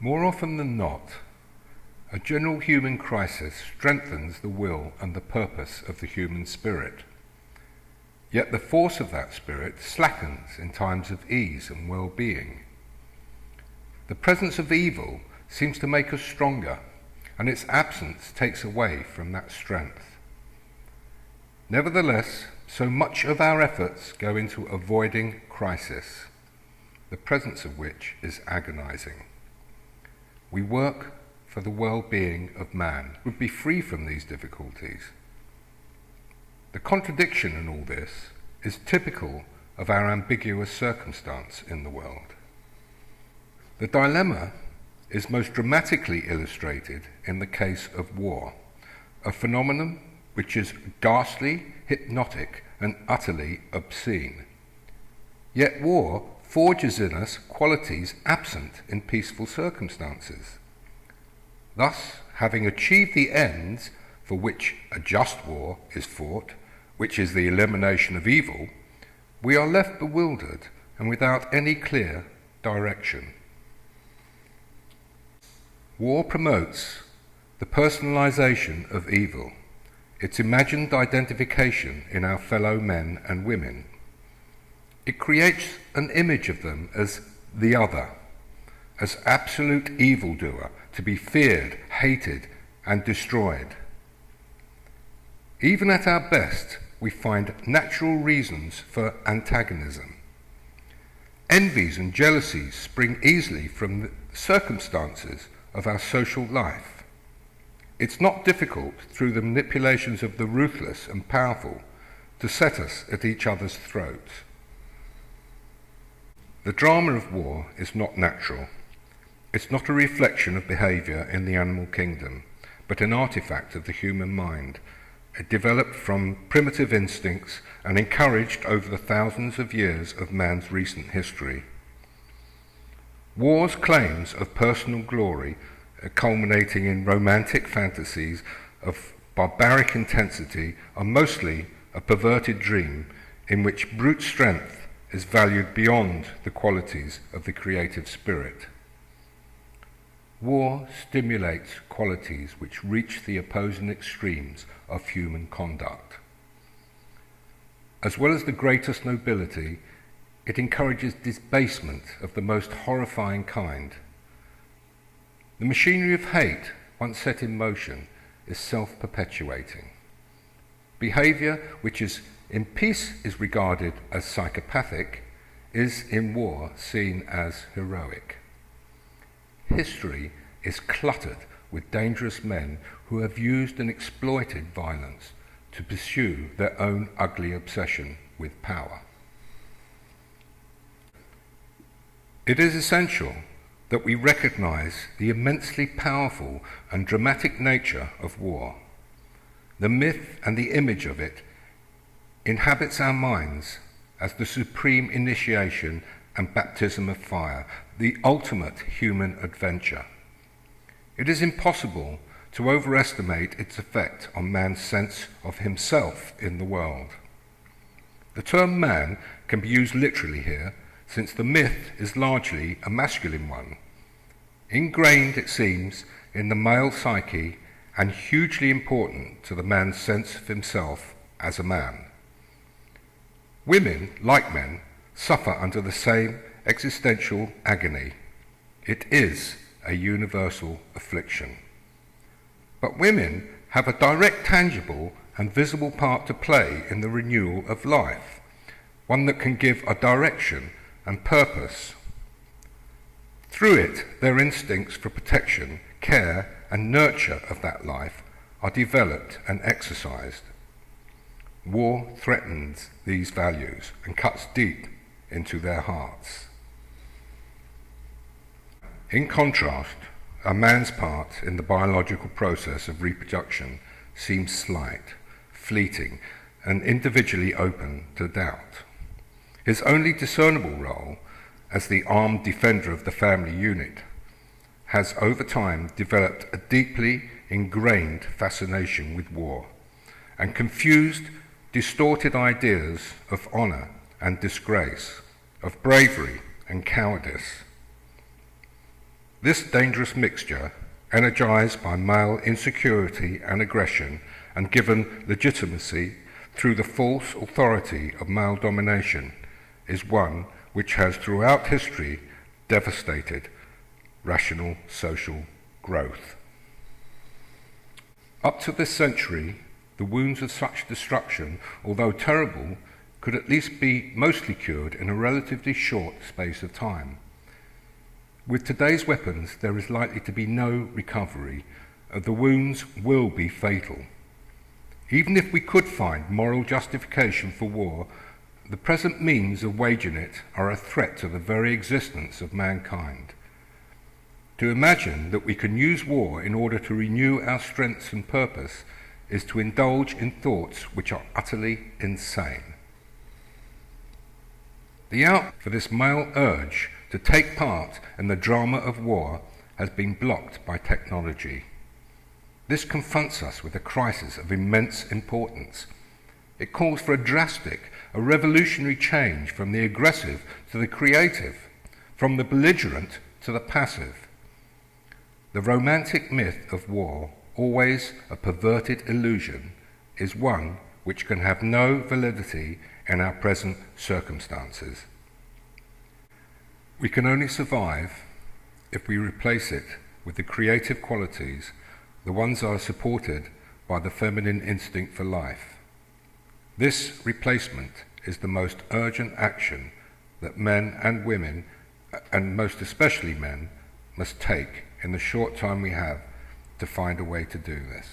More often than not, a general human crisis strengthens the will and the purpose of the human spirit. Yet the force of that spirit slackens in times of ease and well-being. The presence of evil seems to make us stronger, and its absence takes away from that strength. Nevertheless, so much of our efforts go into avoiding crisis, the presence of which is agonizing. We work for the well-being of man, would be free from these difficulties. The contradiction in all this is typical of our ambiguous circumstance in the world. The dilemma is most dramatically illustrated in the case of war, a phenomenon which is ghastly, hypnotic, and utterly obscene. Yet war forges in us qualities absent in peaceful circumstances. Thus, having achieved the ends for which a just war is fought, which is the elimination of evil, we are left bewildered and without any clear direction. War promotes the personalization of evil, its imagined identification in our fellow men and women. It creates an image of them as the other, as absolute evildoer, to be feared, hated, and destroyed. Even at our best, we find natural reasons for antagonism. Envies and jealousies spring easily from the circumstances of our social life. It's not difficult, through the manipulations of the ruthless and powerful, to set us at each other's throats. The drama of war is not natural. It's not a reflection of behaviour in the animal kingdom, but an artifact of the human mind. It developed from primitive instincts and encouraged over the thousands of years of man's recent history. War's claims of personal glory, culminating in romantic fantasies of barbaric intensity, are mostly a perverted dream in which brute strength is valued beyond the qualities of the creative spirit. War stimulates qualities which reach the opposing extremes of human conduct. As well as the greatest nobility, it encourages debasement of the most horrifying kind. The machinery of hate, once set in motion, is self-perpetuating. Behaviour which is in peace is regarded as psychopathic, is in war seen as heroic. History is cluttered with dangerous men who have used and exploited violence to pursue their own ugly obsession with power. It is essential that we recognize the immensely powerful and dramatic nature of war. The myth and the image of it inhabits our minds as the supreme initiation and baptism of fire, the ultimate human adventure. It is impossible to overestimate its effect on man's sense of himself in the world. The term man can be used literally here, since the myth is largely a masculine one. Ingrained, it seems, in the male psyche and hugely important to the man's sense of himself as a man. Women, like men, suffer under the same existential agony. It is a universal affliction. But women have a direct, tangible, and visible part to play in the renewal of life, one that can give a direction and purpose. Through it, their instincts for protection, care, and nurture of that life are developed and exercised. War threatens these values and cuts deep into their hearts. In contrast, a man's part in the biological process of reproduction seems slight, fleeting, and individually open to doubt. His only discernible role as the armed defender of the family unit has over time developed a deeply ingrained fascination with war and confused, distorted ideas of honour and disgrace, of bravery and cowardice. This dangerous mixture, energized by male insecurity and aggression and given legitimacy through the false authority of male domination, is one which has throughout history devastated rational social growth. Up to this century, the wounds of such destruction, although terrible, could at least be mostly cured in a relatively short space of time. With today's weapons, there is likely to be no recovery. The wounds will be fatal. Even if we could find moral justification for war, the present means of waging it are a threat to the very existence of mankind. To imagine that we can use war in order to renew our strengths and purpose is to indulge in thoughts which are utterly insane. The outlet for this male urge to take part in the drama of war has been blocked by technology. This confronts us with a crisis of immense importance. It calls for a drastic, a revolutionary change from the aggressive to the creative, from the belligerent to the passive. The romantic myth of war, always a perverted illusion, is one which can have no validity in our present circumstances. We can only survive if we replace it with the creative qualities, the ones that are supported by the feminine instinct for life. This replacement is the most urgent action that men and women, and most especially men, must take in the short time we have to find a way to do this.